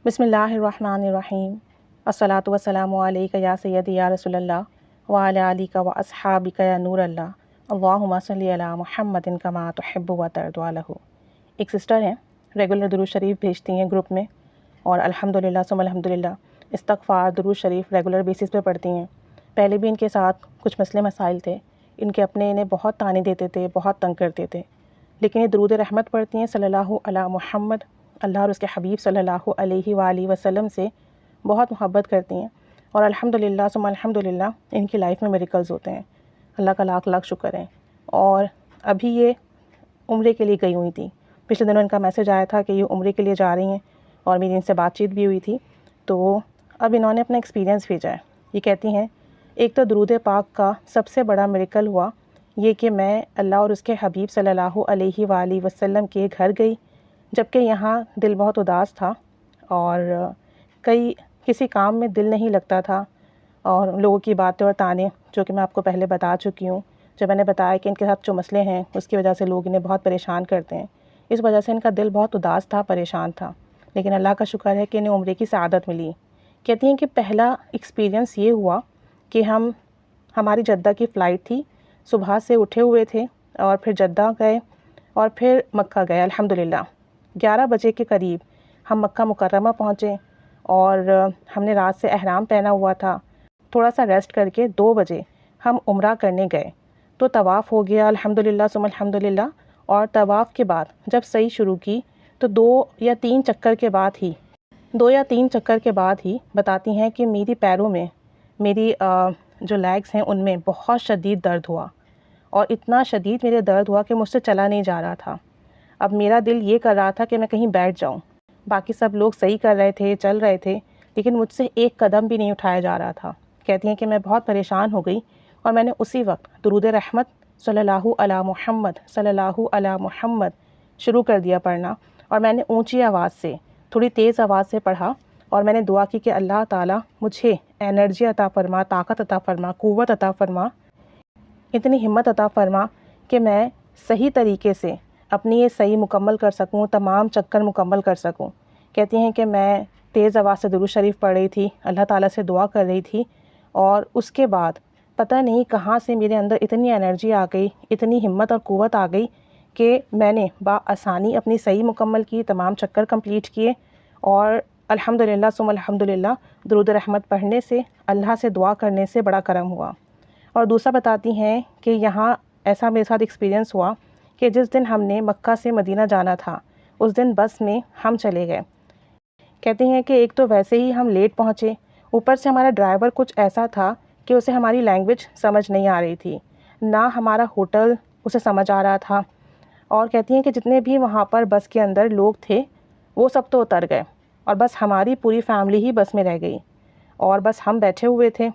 بسم اللہ الرحمن الرحیم الصلاۃ والسلام علیک یا سیدی یا رسول اللہ وعلی آلک و اصحابک یا نور اللہ اللہم صلی علی محمد کما تحب و ترضی عنہ۔ ایک سسٹر ہیں، ریگولر درود شریف بھیجتی ہیں گروپ میں، اور الحمدللہ ثم الحمدللہ استغفار درود شریف ریگولر بیسس پہ پڑھتی ہیں۔ پہلے بھی ان کے ساتھ کچھ مسئلے مسائل تھے، ان کے اپنے انہیں بہت طعنے دیتے تھے، بہت تنگ کرتے تھے، لیکن یہ درود رحمت پڑھتی ہیں صلی اللہ علی محمد، اللہ اور اس کے حبیب صلی اللہ علیہ وآلہ وسلم سے بہت محبت کرتی ہیں، اور الحمدللہ ثم الحمدللہ ان کی لائف میں میریکلز ہوتے ہیں۔ اللہ کا لاکھ لاکھ شکر ہے۔ اور ابھی یہ عمرے کے لیے گئی ہوئی تھی، پچھلے دنوں ان کا میسج آیا تھا کہ یہ عمرے کے لیے جا رہی ہیں، اور میری ان سے بات چیت بھی ہوئی تھی، تو اب انہوں نے اپنا ایکسپیرینس بھیجا ہے۔ یہ کہتی ہیں، ایک تو درود پاک کا سب سے بڑا میریکل ہوا یہ کہ میں اللہ اور اس کے حبیب صلی اللہ علیہ وآلہ وسلم کے گھر گئی، جبکہ یہاں دل بہت اداس تھا، اور کسی کام میں دل نہیں لگتا تھا، اور لوگوں کی باتیں اور طعنے جو کہ میں آپ کو پہلے بتا چکی ہوں، جو میں نے بتایا کہ ان کے ساتھ جو مسئلے ہیں اس کی وجہ سے لوگ انہیں بہت پریشان کرتے ہیں، اس وجہ سے ان کا دل بہت اداس تھا، پریشان تھا، لیکن اللہ کا شکر ہے کہ انہیں عمرے کی سعادت ملی۔ کہتی ہیں کہ پہلا ایکسپیرینس یہ ہوا کہ ہماری جدہ کی فلائٹ تھی، صبح سے اٹھے ہوئے تھے، اور پھر جدہ گئے، اور پھر مکہ گئے۔ الحمدللہ 11 بجے کے قریب ہم مکہ مکرمہ پہنچے، اور ہم نے رات سے احرام پہنا ہوا تھا، تھوڑا سا ریسٹ کر کے 2 بجے ہم عمرہ کرنے گئے، تو طواف ہو گیا الحمدللہ ثم الحمدللہ، اور طواف کے بعد جب صحیح شروع کی تو 2 یا 3 چکر کے بعد ہی بتاتی ہیں کہ میری پیروں میں، میری جو لیگز ہیں ان میں بہت شدید درد ہوا، اور اتنا شدید میرے درد ہوا کہ مجھ سے چلا نہیں جا رہا تھا۔ اب میرا دل یہ کر رہا تھا کہ میں کہیں بیٹھ جاؤں، باقی سب لوگ صحیح کر رہے تھے، چل رہے تھے، لیکن مجھ سے ایک قدم بھی نہیں اٹھایا جا رہا تھا۔ کہتی ہیں کہ میں بہت پریشان ہو گئی، اور میں نے اسی وقت درود رحمت صلی اللہ علی محمد صلی اللہ علی محمد شروع کر دیا پڑھنا، اور میں نے اونچی آواز سے، تھوڑی تیز آواز سے پڑھا، اور میں نے دعا کی کہ اللہ تعالیٰ مجھے انرجی عطا فرما، طاقت عطا فرما، قوت عطا فرما، اتنی ہمت عطا فرما کہ میں صحیح طریقے سے اپنی یہ صحیح مکمل کر سکوں، تمام چکر مکمل کر سکوں۔ کہتی ہیں کہ میں تیز آواز سے درود شریف پڑھ رہی تھی، اللہ تعالیٰ سے دعا کر رہی تھی، اور اس کے بعد پتہ نہیں کہاں سے میرے اندر اتنی انرجی آ گئی، اتنی ہمت اور قوت آ گئی کہ میں نے بآسانی اپنی صحیح مکمل کی، تمام چکر کمپلیٹ کیے، اور الحمدللہ ثم الحمدللہ درود رحمت پڑھنے سے، اللہ سے دعا کرنے سے بڑا کرم ہوا۔ اور دوسرا بتاتی ہیں کہ یہاں ایسا میرے ساتھ ایکسپیرینس ہوا کہ جس دن ہم نے مکہ سے مدینہ جانا تھا، اس دن بس میں ہم چلے گئے۔ کہتے ہیں کہ ایک تو ویسے ہی ہم لیٹ پہنچے، اوپر سے ہمارا ڈرائیور کچھ ایسا تھا کہ اسے ہماری لینگویج سمجھ نہیں آ رہی تھی، نہ ہمارا ہوٹل اسے سمجھ آ رہا تھا، اور کہتی ہیں کہ جتنے بھی وہاں پر بس کے اندر لوگ تھے وہ سب تو اتر گئے، اور بس ہماری پوری فیملی ہی بس میں رہ گئی، اور بس ہم بیٹھے ہوئے تھے۔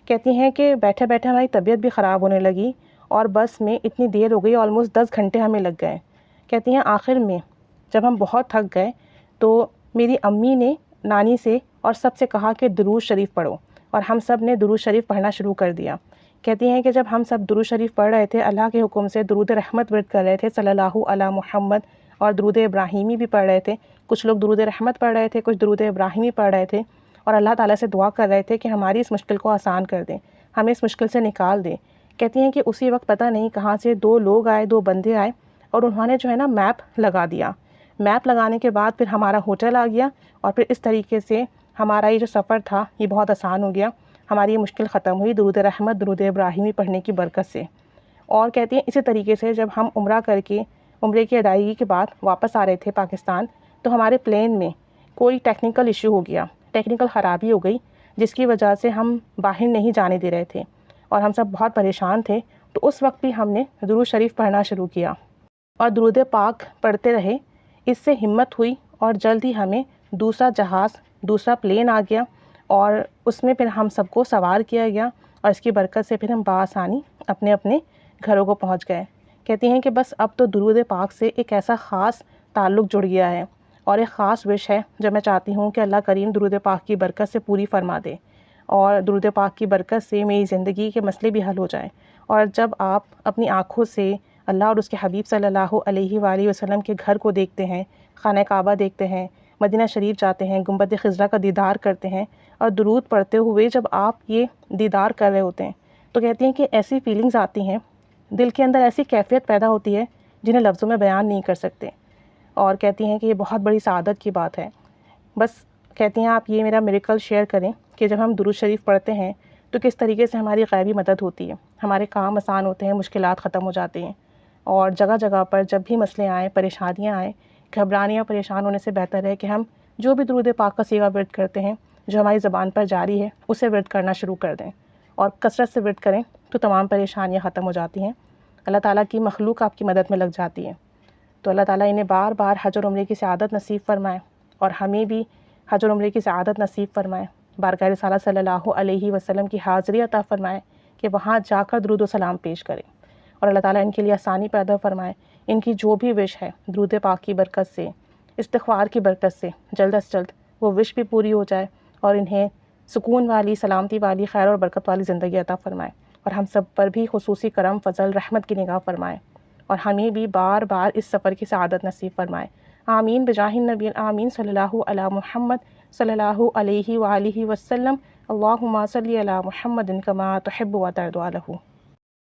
کہتی ہیں کہ بیٹھے بیٹھے ہماری طبیعت بھی خراب ہونے لگی، اور بس میں اتنی دیر ہو گئی، آلموسٹ 10 گھنٹے ہمیں لگ گئے۔ کہتی ہیں آخر میں جب ہم بہت تھک گئے تو میری امی نے نانی سے اور سب سے کہا کہ درود شریف پڑھو، اور ہم سب نے درود شریف پڑھنا شروع کر دیا۔ کہتی ہیں کہ جب ہم سب درود شریف پڑھ رہے تھے، اللہ کے حکم سے درود رحمت ورد کر رہے تھے صلی اللہ علی محمد، اور درود ابراہیمی بھی پڑھ رہے تھے، کچھ لوگ درود رحمت پڑھ رہے تھے، کچھ درود ابراہیمی پڑھ رہے تھے، اور اللہ تعالیٰ سے دعا کر رہے تھے کہ ہماری اس مشکل کو آسان کر دیں، ہمیں اس مشکل سے نکال دیں۔ کہتی ہیں کہ اسی وقت پتہ نہیں کہاں سے 2 لوگ آئے، 2 بندے آئے، اور انہوں نے جو ہے نا میپ لگا دیا۔ میپ لگانے کے بعد پھر ہمارا ہوٹل آ گیا، اور پھر اس طریقے سے ہمارا یہ جو سفر تھا یہ بہت آسان ہو گیا، ہماری یہ مشکل ختم ہوئی درود رحمت، درود ابراہیمی پڑھنے کی برکت سے۔ اور کہتی ہیں اسی طریقے سے جب ہم عمرہ کر کے، عمرے کی ادائیگی کے بعد واپس آ رہے تھے پاکستان، تو ہمارے پلین میں کوئی ٹیکنیکل ایشو ہو گیا، ٹیکنیکل خرابی ہو گئی، جس کی وجہ سے ہم باہر نہیں جانے دے رہے تھے، اور ہم سب بہت پریشان تھے۔ تو اس وقت بھی ہم نے درود شریف پڑھنا شروع کیا، اور درود پاک پڑھتے رہے، اس سے ہمت ہوئی، اور جلد ہی ہمیں دوسرا جہاز، دوسرا پلین آ گیا، اور اس میں پھر ہم سب کو سوار کیا گیا، اور اس کی برکت سے پھر ہم بآسانی اپنے اپنے گھروں کو پہنچ گئے۔ کہتی ہیں کہ بس اب تو درود پاک سے ایک ایسا خاص تعلق جڑ گیا ہے، اور ایک خاص وش ہے جو میں چاہتی ہوں کہ اللہ کریم درود پاک کی برکت سے پوری فرما دے، اور درود پاک کی برکت سے میری زندگی کے مسئلے بھی حل ہو جائیں، اور جب آپ اپنی آنکھوں سے اللہ اور اس کے حبیب صلی اللہ علیہ وآلہ وسلم کے گھر کو دیکھتے ہیں، خانہ کعبہ دیکھتے ہیں، مدینہ شریف جاتے ہیں، گنبد خضرا کا دیدار کرتے ہیں، اور درود پڑھتے ہوئے جب آپ یہ دیدار کر رہے ہوتے ہیں تو کہتی ہیں کہ ایسی فیلنگز آتی ہیں، دل کے اندر ایسی کیفیت پیدا ہوتی ہے جنہیں لفظوں میں بیان نہیں کر سکتے، اور کہتی ہیں کہ یہ بہت بڑی سعادت کی بات ہے۔ بس کہتی ہیں آپ یہ میرا میریکل شیئر کریں کہ جب ہم درود شریف پڑھتے ہیں تو کس طریقے سے ہماری غیبی مدد ہوتی ہے، ہمارے کام آسان ہوتے ہیں، مشکلات ختم ہو جاتے ہیں، اور جگہ جگہ پر جب بھی مسئلے آئیں، پریشانیاں آئیں، گھبرانے یا پریشان ہونے سے بہتر ہے کہ ہم جو بھی درود پاک کا صیغہ ورد کرتے ہیں جو ہماری زبان پر جاری ہے اسے ورد کرنا شروع کر دیں، اور کثرت سے ورد کریں تو تمام پریشانیاں ختم ہو جاتی ہیں، اللہ تعالیٰ کی مخلوق آپ کی مدد میں لگ جاتی ہے۔ تو اللہ تعالیٰ انہیں بار بار حج اور عمرے کی سعادت نصیب فرمائے، اور ہمیں بھی حج اور عمرے کی سعادت نصیب فرمائے، بارگاہ رسالہ صلی اللہ علیہ وسلم کی حاضری عطا فرمائے کہ وہاں جا کر درود و سلام پیش کریں، اور اللہ تعالیٰ ان کے لیے آسانی پیدا فرمائے، ان کی جو بھی وش ہے درود پاک کی برکت سے، استغفار کی برکت سے جلد از جلد وہ وش بھی پوری ہو جائے، اور انہیں سکون والی، سلامتی والی، خیر اور برکت والی زندگی عطا فرمائے، اور ہم سب پر بھی خصوصی کرم، فضل، رحمت کی نگاہ فرمائے، اور ہمیں بھی بار بار اس سفر کی سعادت نصیب فرمائے۔ آمین بجاہ النبی آمین صلی اللہ علی محمد صلی اللہ علیہ وآلہ وسلم۔ اللہم صلی علی محمد کما تحب و ترضی عنہ۔